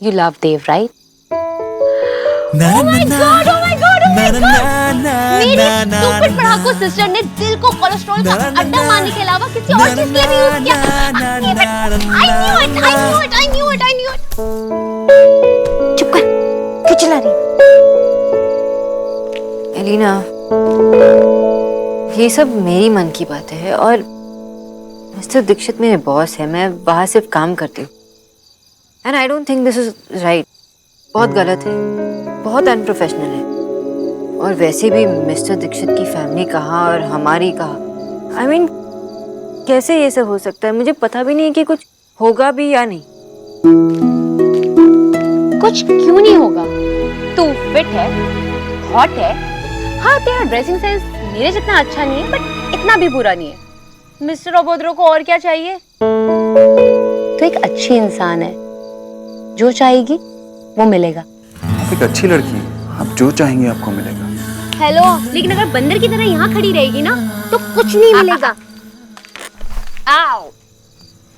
You love Dev, right? Oh my God! Oh my God! Oh my God! मेरी stupid पढ़ाकू sister ने दिल को cholesterol का अड्डा मारने के अलावा किसी और चीज के लिए भी यूज किया। I knew it. चुप कर, क्यों चिल्ला रही? एलिना, ये सब मेरी मन की बातें हैं और मिस्टर दीक्षित मेरे बॉस है, मैं वहाँ सिर्फ काम करती हूँ। And I don't think this is right. बहुत गलत है, बहुत अनप्रोफेशनल है। और वैसे भी मिस्टर दीक्षित की फैमिली कहाँ और हमारी कहाँ। आई मीन, कैसे ये सब हो सकता है? मुझे पता भी नहीं है कि कुछ होगा भी या नहीं। कुछ क्यों नहीं होगा? तू फिट है, हॉट है। हाँ, तेरा ड्रेसिंग सेंस मेरे जितना अच्छा नहीं है, बट इतना भी बुरा नहीं है। मिस्टर ओबोद्रो को और क्या चाहिए? तो एक अच्छी इंसान है, जो चाहेगी वो मिलेगा। आप एक अच्छी लड़की हैं, आप जो चाहेंगे आपको मिलेगा। हेलो, लेकिन अगर बंदर की तरह यहाँ खड़ी रहेगी ना तो कुछ नहीं मिलेगा। आओ,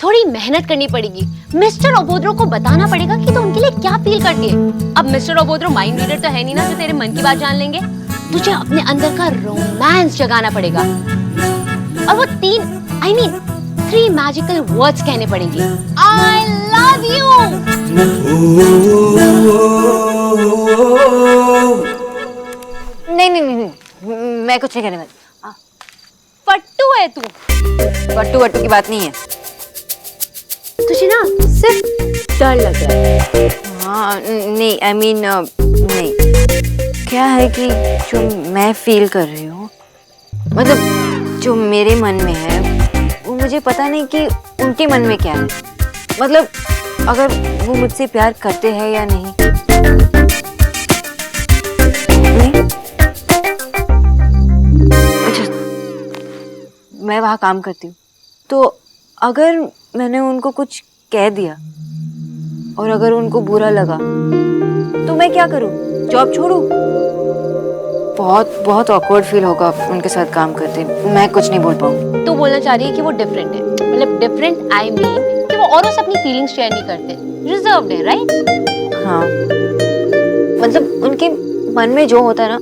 थोड़ी मेहनत करनी पड़ेगी। मिस्टर ओबोद्रो को बताना पड़ेगा कि तो उनके लिए क्या फील करती है। अब मिस्टर ओबोद्रो माइंड रीडर तो है नहीं ना जो तेरे मन की बात जान लेंगे। तुझे अपने अंदर का रोमांस जगाना पड़ेगा और वो 3 मैजिकल वर्ड्स कहने पड़ेंगे। I love you। नहीं, मैं कुछ नहीं कहने वाली। फट्टू है तू। वट्टू की बात नहीं है। तुझे ना सिर्फ डर लग रहा है। हाँ, नहीं, आई मीन नहीं। क्या है कि जो मैं फील कर रही हूँ, मतलब जो मेरे मन में है, वो मुझे पता नहीं कि उनके मन में क्या है। मतलब अगर वो मुझसे प्यार करते हैं या नहीं। अच्छा, मैं वहाँ काम करती हूँ, तो अगर मैंने उनको कुछ कह दिया और अगर उनको बुरा लगा तो मैं क्या करूँ? जॉब छोड़ूं? बहुत ऑकवर्ड फील होगा उनके साथ काम करते। मैं कुछ नहीं बोल पाऊँ। तू बोलना चाह रही है कि वो डिफरेंट है। मतलब डिफरेंट आई मीन कि वो औरों से अपनी फीलिंग्स शेयर नहीं करते, रिजर्व्ड है, राइट? हाँ, मतलब उनके मन में जो होता है ना,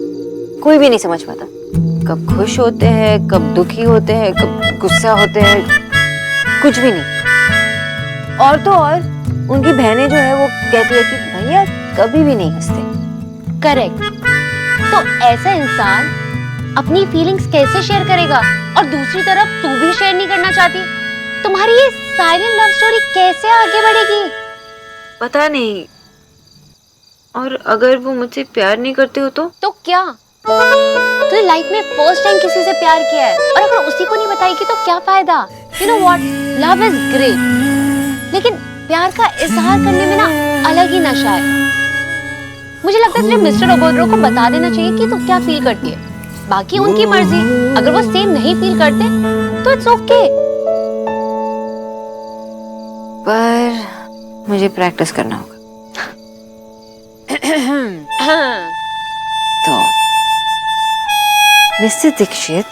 कोई भी नहीं समझ पाता। कब खुश होते हैं, कब दुखी होते हैं, कब गुस्सा होते हैं, कुछ भी नहीं। और तो और उनकी बहनें जो है वो कहती है कि भैया कभी भी नहीं हंसते। करेक्ट। तो ऐसा इंसान अपनी फीलिंग्स कैसे शेयर करेगा? और दूसरी तरफ तू भी शेयर नहीं करना चाहती। तुम्हारी ये साइलेंट लव स्टोरी कैसे आगे बढ़ेगी? पता नहीं। और अगर वो मुझसे प्यार नहीं करते हो तो क्या? तूने लाइफ में फर्स्ट टाइम किसी से प्यार किया है और अगर उसी को नहीं बताएगी तो क्या फायदा? You know what, love is great, लेकिन प्यार का इजहार करने में ना अलग ही नशा है। मुझे लगता है तुझे मिस्टर ओबोद्रो को बता देना चाहिए कि तू क्या फील करती है। बाकी उनकी मर्जी, अगर वो सेम नहीं फील करते तो इट्स ओके। पर मुझे प्रैक्टिस करना होगा। तो मिस्टर दीक्षित,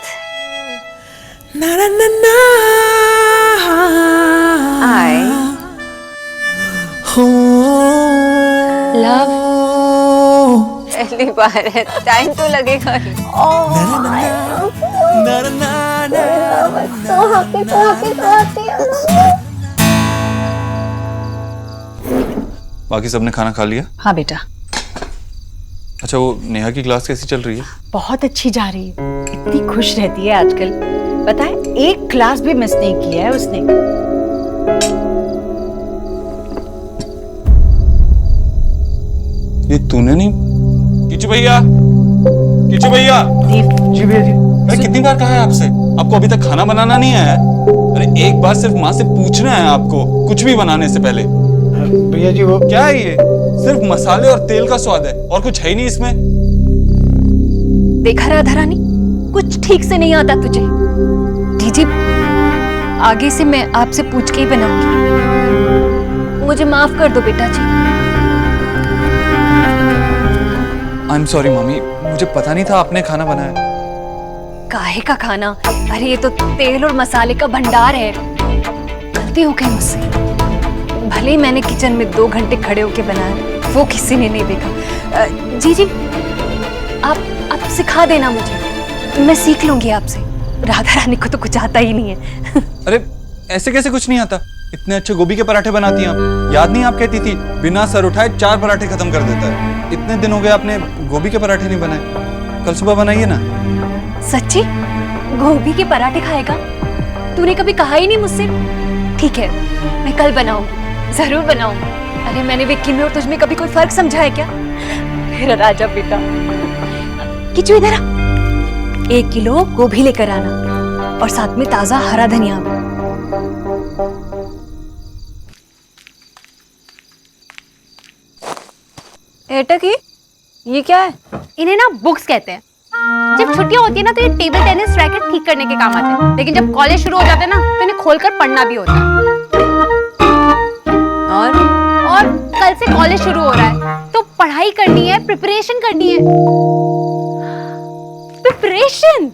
लव पहली बार है, टाइम तो लगेगा ही। बाकी सबने खाना खा लिया? हाँ बेटा। अच्छा, वो नेहा की क्लास कैसी चल रही है? बहुत अच्छी जा रही है, इतनी खुश रहती है आजकल। पता है, एक क्लास भी मिस नहीं किया है उसने। ये तूने नहीं? किचू भैया, किचू भैया। जी भैया जी। मैं कितनी बार कहा है आपसे, आपको अभी तक खाना बनाना नहीं आया है? अरे एक बार सिर्फ माँ से पूछना है आपको, कुछ भी बनाने से पहले। भैया जी वो क्या है ये? सिर्फ मसाले और तेल का स्वाद है और कुछ है ही नहीं इसमें। देखा राधा रानी, कुछ ठीक से नहीं आता तुझे। दीदी, आगे से मैं आपसे पूछ के ही बनाऊंगी। मुझे माफ कर दो बेटा जी। आई एम सॉरी मम्मी, मुझे पता नहीं था आपने खाना बनाया। काहे का खाना? अरे ये तो तेल और मसाले का भंडार है। गलती हो गई मुझसे। भले ही मैंने किचन में 2 घंटे खड़े होके बनाया, वो किसी ने नहीं देखा। जी जी, आप सिखा देना मुझे, मैं सीख लूंगी आपसे। राधा रानी को तो कुछ आता ही नहीं है। अरे ऐसे कैसे कुछ नहीं आता? इतने अच्छे गोभी के पराठे बनाती हैं आप। याद नहीं आप कहती थी बिना सर उठाए 4 पराठे खत्म कर देता है। इतने दिन हो गए आपने गोभी के पराठे नहीं बनाए, कल सुबह बनाइए ना। सच्ची? गोभी के पराठे खाएगा? तूने कभी कहा ही नहीं मुझसे। ठीक है, मैं कल बनाऊंगी, जरूर बनाऊंगी। अरे मैंने विक्की में और तुझ में कभी कोई फर्क समझा है क्या? मेरा राजा बेटा। किचू इधर आ, 1 किलो गोभी लेकर आना और साथ में ताजा हरा धनिया भी। एटा की ये क्या है? इन्हें ना बुक्स कहते हैं। जब छुट्टियां होती है ना तो ये टेबल टेनिस रैकेट ठीक करने के काम आते हैं, लेकिन जब कॉलेज शुरू हो जाते हैं ना तो इन्हें खोलकर पढ़ना भी होता है। और कल से कॉलेज शुरू हो रहा है तो पढ़ाई करनी है, प्रिपरेशन करनी है। प्रिपरेशन?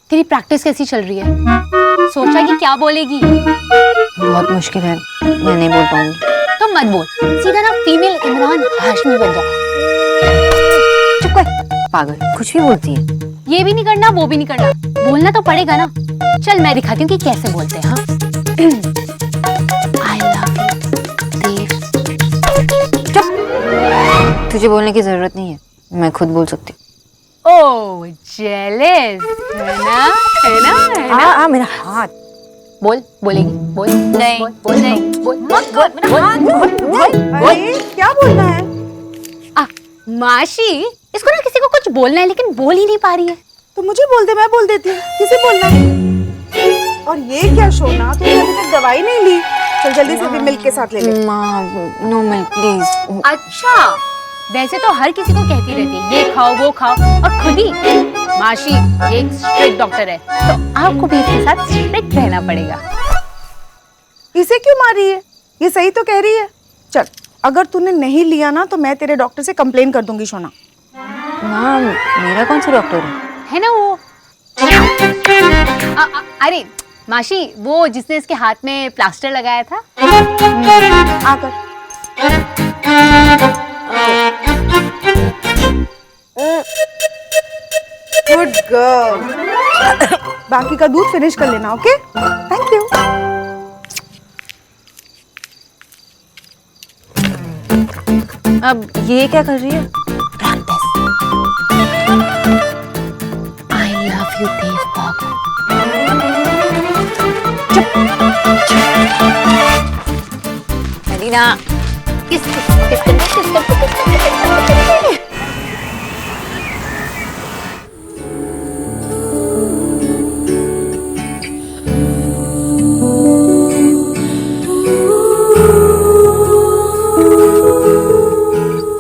तेरी प्रैक्टिस कैसी चल रही है? सोचा कि क्या बोलेगी? बहुत मुश्किल है, मैं नहीं बोल पाऊंगी। तो मत बोल, सीधा ना फीमेल इमरान हाशमी बन जा। चुप कर, पागल, कुछ भी बोलती है। ये भी नहीं करना, वो भी नहीं करना, बोलना तो पड़ेगा ना। चल मैं दिखाती हूँ कि कैसे बोलते हैं। हाँ, I love you, देव। चुप, तुझे बोलने की जरूरत नहीं है, मैं खुद बोल सकती हूँ। ओह जेलस, है ना? है ना? है ना? आ मेरा हाथ। बोल, बोलेगी, बोल, नहीं, बोल, नहीं, बोल, मत कर, मेरा हाथ बोल। अरे क्या बोलना है? माशी, इसको ना किसी को कुछ बोलना है लेकिन बोल ही नहीं पा रही है। तो मुझे बोल दे, मैं बोल देती हूँ। किसे बोलना है? और ये क्या सोना, तूने अभी तक दवाई नहीं ली? चल जल्दी से भी मिल्क के साथ ले ले। माँ, नो मिल्क प्लीज। अच्छा, वैसे तो हर किसी को कहती रहती है ये खाओ वो खाओ, और खुद ही माशी एक स्ट्रिक्ट डॉक्टर है, तो आपको भी इसके साथ स्ट्रिक्ट रहना पड़ेगा। इसे क्यों मार रही है? ये सही तो कह रही है। चल, अगर तूने नहीं लिया ना तो मैं तेरे डॉक्टर से कंप्लेन कर दूंगी सोना। माँ, मेरा कौन सा डॉक्टर है ना वो? अरे माशी, वो जिसने इसके हाथ में प्लास्टर लगाया था। आकर गुड गर्ल। बाकी का दूध फिनिश कर लेना, ओके? Thank you. अब ये क्या कर रही है? I love you, देव बाबू। एलिना, किस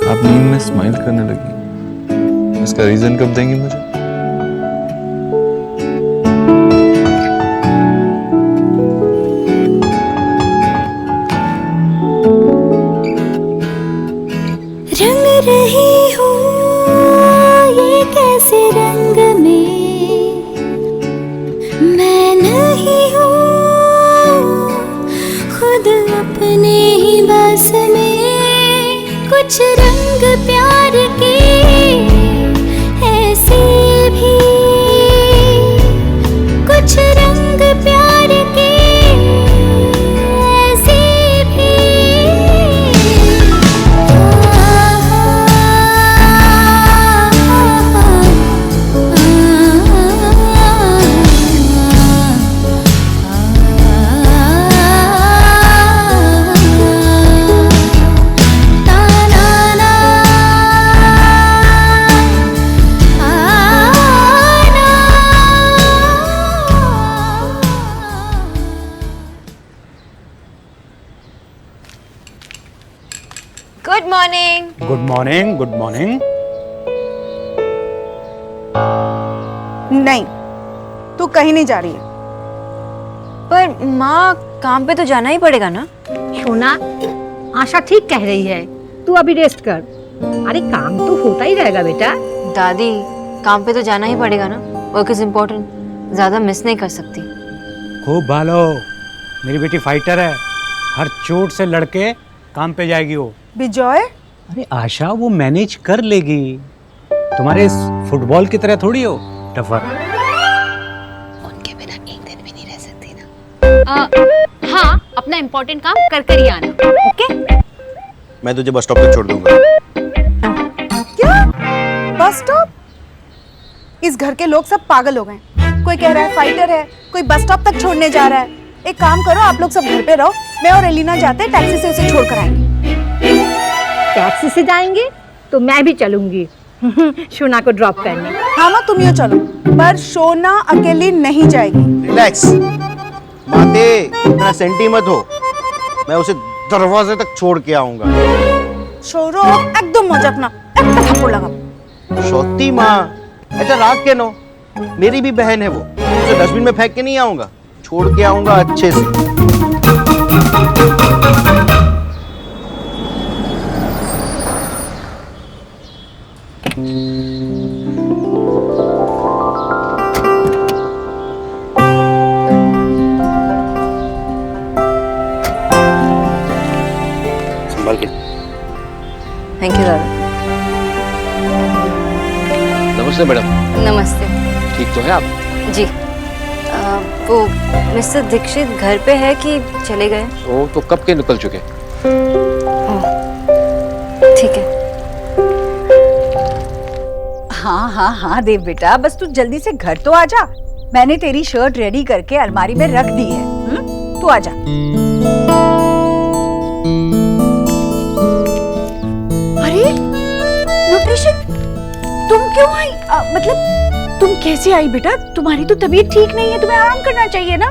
आप नींद में स्माइल करने लगी, इसका रीजन कब देंगी मुझे? रंग रही हूँ ये कैसे रंग में, मैं नहीं हूँ खुद अपने ही बस में। कुछ रंग प्यार के ऐसे भी, कुछ रंग प्यार के ऐसे भी। Good morning. Good morning, good morning. नहीं, तू कहीं नहीं जा रही है। पर माँ, काम पे तो जाना ही पड़ेगा ना? सोना, आशा ठीक कह रही है, तू अभी रेस्ट कर। अरे काम तो होता ही रहेगा बेटा। दादी, काम पे तो जाना ही पड़ेगा ना, वर्क इज इम्पोर्टेंट, ज्यादा मिस नहीं कर सकती। खूब भालो, मेरी बेटी फाइटर है, हर चोट से लड़के काम पे जाएगी वो। बिजॉय, अरे आशा, वो मैनेज कर लेगी। तुम्हारे इस फुटबॉल की तरह थोड़ी हो टफर। उनके बिना एक दिन भी नहीं रह सकती ना। हाँ, अपना इम्पोर्टेंट काम कर कर ही आना, ओके? मैं तुझे बस स्टॉप तक छोड़ दूंगा। क्या? Bus stop? इस घर के लोग सब पागल हो गए। कोई कह रहा है फाइटर है, कोई बस स्टॉप तक छोड़ने जा रहा है। एक काम करो, आप लोग सब घर पे रहो, मैं और एलिना जाते हैं, टैक्सी से उसे छोड़ कर आएंगे। टैक्सी से जाएंगे तो मैं भी चलूंगी शोना को ड्रॉप करने। हाँ माँ, तुम ही चलो, पर शोना अकेली नहीं जाएगी। रिलैक्स माते, इतना सेंटी मत हो। मैं उसे दरवाजे तक छोड़ के आऊंगा। छोरो एकदम मजाक ना, एक थप्पड़ लगा। सोती माँ, ऐसा राग के नो, मेरी भी बहन है वो। उसे डस्टबिन में फेंक के नहीं आऊंगा, छोड़ के आऊंगा अच्छे से। संभाल के। थैंक यू दादा। नमस्ते मैडम। नमस्ते। ठीक तो है आप? जी। वो मिस्टर दीक्षित घर पे है कि चले गए? वो तो कब के निकल चुके। ठीक है। हाँ हाँ हाँ देव बेटा, बस तू जल्दी से घर तो आ जा। मैंने तेरी शर्ट रेडी करके अलमारी में रख दी है। तू आ जा। अरे न्यूट्रिशन, तुम क्यों आई? मतलब तुम कैसे आई बेटा? तुम्हारी तो तबीयत ठीक नहीं है, तुम्हें आराम करना चाहिए ना।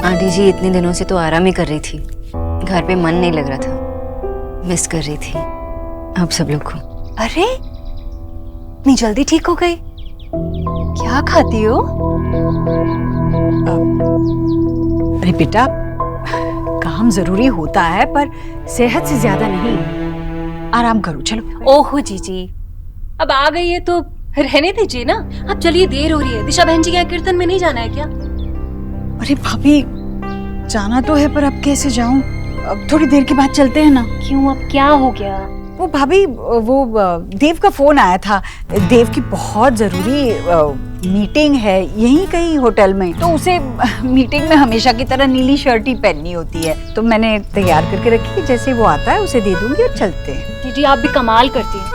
आंटी जी, इतने दिनों से तो आराम ही कर रही थी, घर पे मन नहीं लग रहा था, मिस कर रही थी आप सब लोग को। अरे इतनी जल्दी ठीक हो गई? क्या खाती हो? अरे बेटा, काम जरूरी होता है पर सेहत से ज्यादा नहीं। आराम करो, चलो। ओहो जीजी, अब आ गई है तो रहने दीजिए ना। अब चलिए, देर हो रही है। दिशा बहन जी के यहाँ कीर्तन में नहीं जाना है क्या? अरे भाभी, जाना तो है पर अब कैसे जाऊं? अब थोड़ी देर के बाद चलते हैं ना। क्यों, अब क्या हो गया? वो भाभी, वो देव का फोन आया था। देव की बहुत जरूरी मीटिंग है यहीं कहीं होटल में, तो उसे मीटिंग में हमेशा की तरह नीली शर्ट ही पहननी होती है, तो मैंने तैयार करके रखी है। जैसे वो आता है उसे दे दूंगी और चलते हैं। दीदी, आप भी कमाल करती हैं।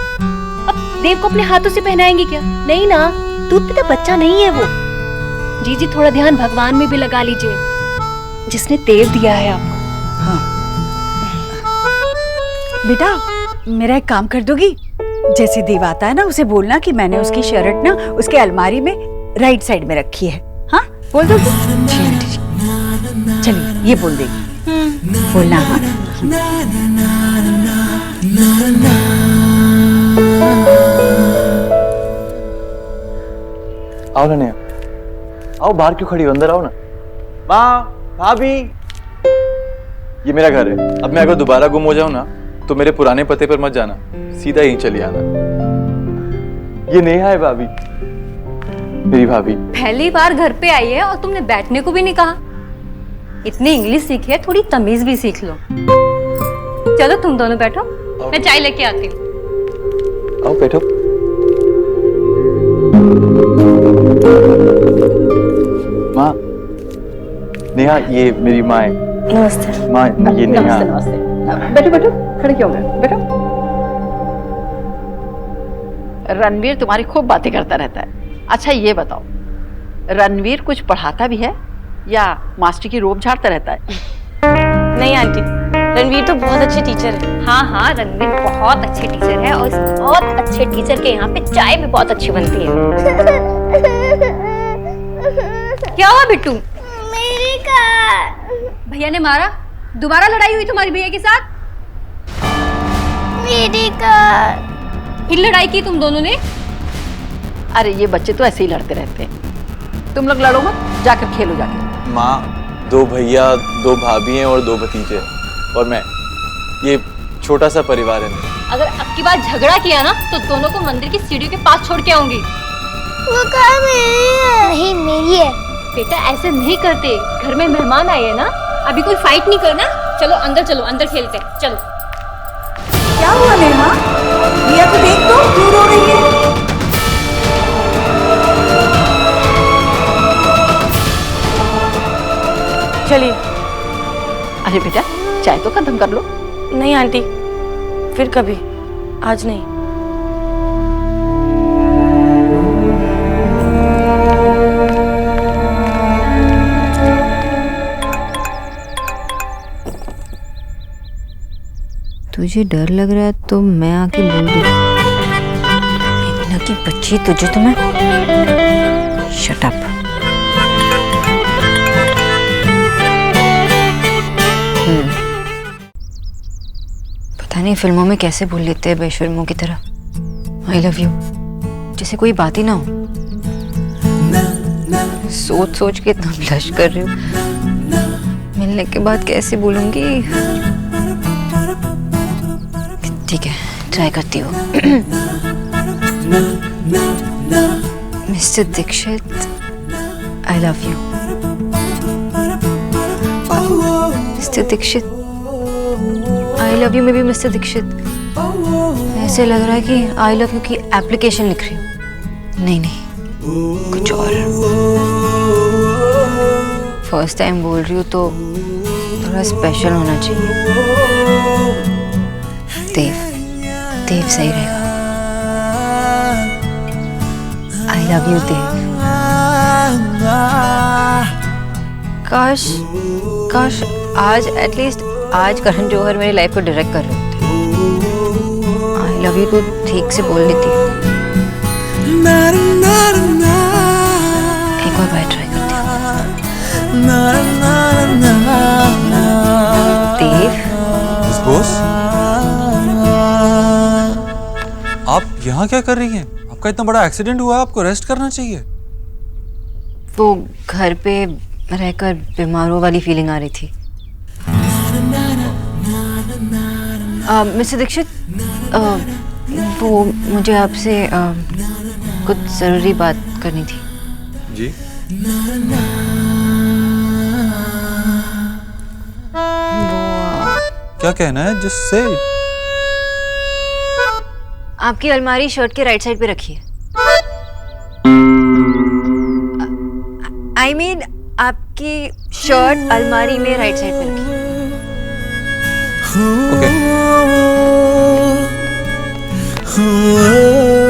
अब देव को अपने हाथों से पहनाएंगी क्या? नहीं ना, दूध पीता बच्चा नहीं है वो। जीजी, थोड़ा ध्यान भगवान में भी लगा लीजिए, जिसने देव दिया है आपको। हाँ बेटा, मेरा एक काम कर दोगी? जैसे देव आता है ना, उसे बोलना कि मैंने उसकी शर्ट ना उसके अलमारी में राइट साइड में रखी है। हाँ, बोल दोगी? चलिए, ये बोल देगी। बोलना। हाँ, आओ ना नेहा, आओ। बाहर क्यों खड़ी हो, अंदर आओ ना। माँ, भाभी, ये मेरा घर है। अब मैं अगर दोबारा गुम हो जाऊं ना तो मेरे पुराने पते पर मत जाना, सीधा यहीं चली आना। ये नेहा है भाभी, मेरी भाभी। पहली बार घर पे आई है और तुमने बैठने को भी नहीं कहा। इतनी इंग्लिश सीखी है, थोड़ी तमीज भी सीख लो। चलो तुम दोनों बैठो, मैं चाय लेके आती हूँ। आओ बैठो। माँ, नेहा ये मेरी माँ है। नमस्ते। माँ, ये नेहा। नमस्ते। बैठो बैठो, खड़े क्यों गए? बैठो। रणवीर तुम्हारी खूब बातें करता रहता है। अच्छा ये बताओ, रणवीर कुछ पढ़ाता भी है या मास्टर की रोब झाड़ता रहता है? नहीं आंटी, रणवीर तो बहुत अच्छे टीचर है। हाँ हाँ, रणवीर बहुत अच्छे टीचर है और इस बहुत अच्छे टीचर के यहाँ पे चाय भी बहुत अच्छी बनती है। क्या हुआ बिट्टू? मेरी कार। भैया ने मारा? दोबारा लड़ाई हुई तुम्हारी भैया के साथ? मेरी कार। फिर लड़ाई की तुम दोनों ने? अरे ये बच्चे तो ऐसे ही लड़ते रहते हैं। तुम लोग लड़ो मत, जाकर खेलो जाके। माँ, 2 भैया, 2 भाभी हैं और 2 भतीजे और मैं। ये छोटा सा परिवार है मेरा। अगर अब की बार झगड़ा किया ना तो दोनों को मंदिर की सीढ़ियों के पास छोड़ के आऊंगी। वो कार मेरी है। नहीं, मेरी है। बेटा ऐसे नहीं करते, घर में मेहमान आए हैं ना, अभी कोई फाइट नहीं करना, चलो अंदर खेलते हैं, चलो। क्या हुआ नेहा? रिया को देख तो, क्यों रो रही है? चलिए। अरे बेटा, चाय तो खत्म कर लो। नहीं आंटी, फिर कभी, आज नहीं। तुझे डर लग रहा है तो मैं आके बोल दूँ। इतना की बच्ची तुझे तो मैं। Shut up. पता नहीं फिल्मों में कैसे बोल लेते हैं बेशर्मों की तरह आई लव यू, जैसे कोई बात ही ना हो। सोच सोच के इतना ब्लश कर रही हूँ, मिलने के बाद कैसे बोलूंगी। ठीक है, ट्राई करती हूँ। Mister Dikshit, I love you. Mister Dikshit, I love you में भी मिस्टर दीक्षित ऐसे लग रहा है कि आई लव यू की एप्लीकेशन लिख रही हूँ। नहीं नहीं, कुछ और। फर्स्ट टाइम बोल रही हूँ तो थोड़ा स्पेशल होना चाहिए। देव सही रहेगा। आई लव यू देव। काश आज एटलीस्ट आज करण जौहर मेरी लाइफ को डायरेक्ट कर रहे होते। आई लव यू तो ठीक से बोल लेती। एक और बार ट्राई करती हूँ। देव। बॉस, आप यहाँ क्या कर रही हैं? आपका इतना बड़ा एक्सीडेंट हुआ है, आपको रेस्ट करना चाहिए। वो घर पे रहकर बीमारों वाली फीलिंग आ रही थी। मिस्टर दीक्षित, वो मुझे आपसे कुछ जरूरी बात करनी थी। जी। क्या कहना है? Just say. आपकी अलमारी शर्ट के राइट साइड पे रखी है। I mean, आपकी शर्ट अलमारी में राइट साइड पे रखी है।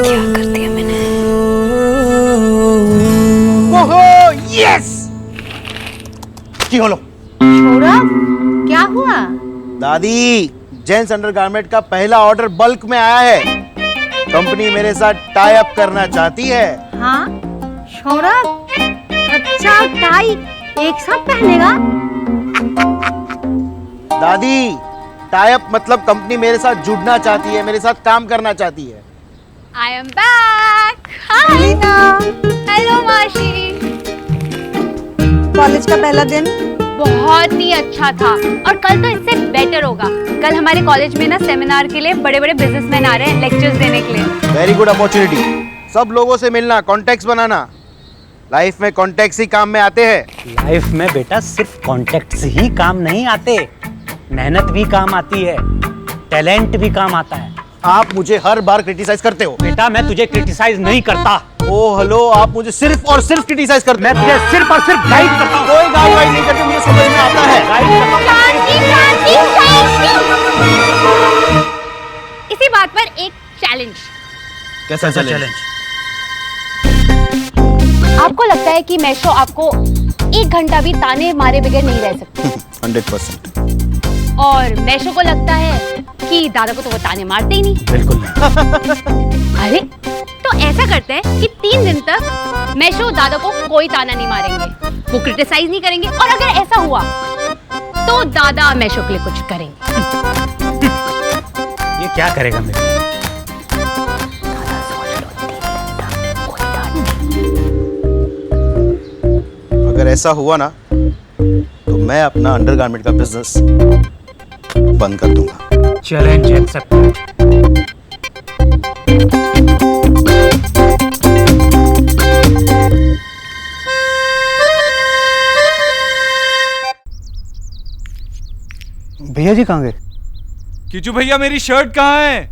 क्या कर दिया मैंने? ओहो, यस! की होलो? सौरभ, क्या हुआ? दादी, जेंट्स अंडरगारमेंट का पहला ऑर्डर बल्क में आया है। कंपनी मेरे साथ टाई अप करना चाहती है। हाँ, सौरभ, अच्छा टाई एक साथ पहनेगा? दादी, टाई अप मतलब कंपनी मेरे साथ जुड़ना चाहती है, मेरे साथ काम करना चाहती है। I am back. Hi. Hello माशी। कॉलेज का पहला दिन बहुत ही अच्छा था और कल तो इससे बेटर होगा। कल हमारे कॉलेज में ना सेमिनार के लिए बड़े बड़े बिजनेसमैन आ रहे हैं लेक्चर्स देने के लिए। Very good opportunity. सब लोगों से मिलना, कॉन्टेक्ट्स बनाना। लाइफ में कॉन्टेक्ट्स ही काम में आते हैं। लाइफ में बेटा सिर्फ कॉन्टेक्ट्स ही काम नहीं आते, मेहनत भी काम आती है, टैलेंट भी काम आता है। आप मुझे हर बार क्रिटिसाइज करते हो। बेटा मैं तुझे क्रिटिसाइज नहीं करता। ओ हेलो, आप मुझे सिर्फ और सिर्फ क्रिटिसाइज करते हो। मैं तुझे सिर्फ और सिर्फ गाइड करता हूँ। कोई गाइड नहीं करते, मुझे समझ में आता है। इसी बात पर एक चैलेंज। कैसा चैलेंज? आपको लगता है कि मैशो आपको 1 घंटा भी ताने मारे बगैर नहीं रह सकती? 100%। और मैशो को लगता है कि दादा को तो वो ताने मारते ही नहीं। बिल्कुल नहीं। अरे तो ऐसा करते हैं कि 3 दिन तक मैशो दादा को कोई ताना नहीं मारेंगे, वो क्रिटिसाइज नहीं करेंगे, और अगर ऐसा हुआ तो दादा मैशो के लिए कुछ करेंगे। ये क्या करेगा मेरे? अगर ऐसा हुआ ना तो मैं अपना अंडरगारमेंट का बिजनेस बंद कर दूंगा। Challenge accepted. भैया जी कहाँ गए? किचू भैया मेरी शर्ट कहाँ है?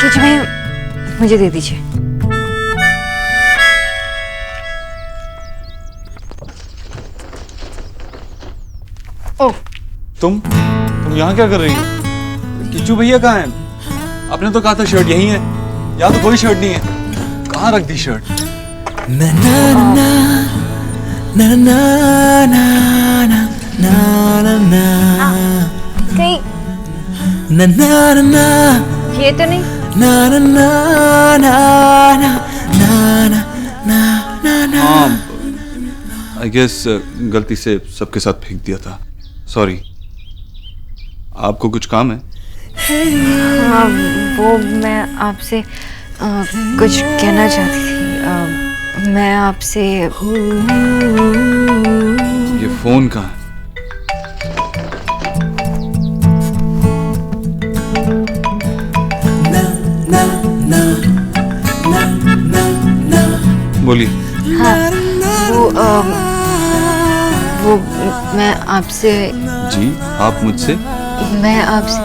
किचू भैया मुझे दे दीजिए। ओह तुम यहाँ क्या कर रही हो? किचू भैया कहाँ हैं? आपने तो कहा था शर्ट यहीं है। यहाँ तो कोई शर्ट नहीं है। कहाँ रख दी शर्ट? ना ना ना ना ना ना ना ना कहीं ना ना ना ये तो नहीं? ना ना ना ना ना ना ना ना ना। हाँ आई गेस गलती से सबके साथ फेंक दिया था। सॉरी। आपको कुछ काम है? हाँ वो मैं आपसे कुछ कहना चाहती थी। मैं आपसे ये फोन कहाँ है? बोलिए। हाँ वो मैं आपसे। जी आप मुझसे? मैं आपसे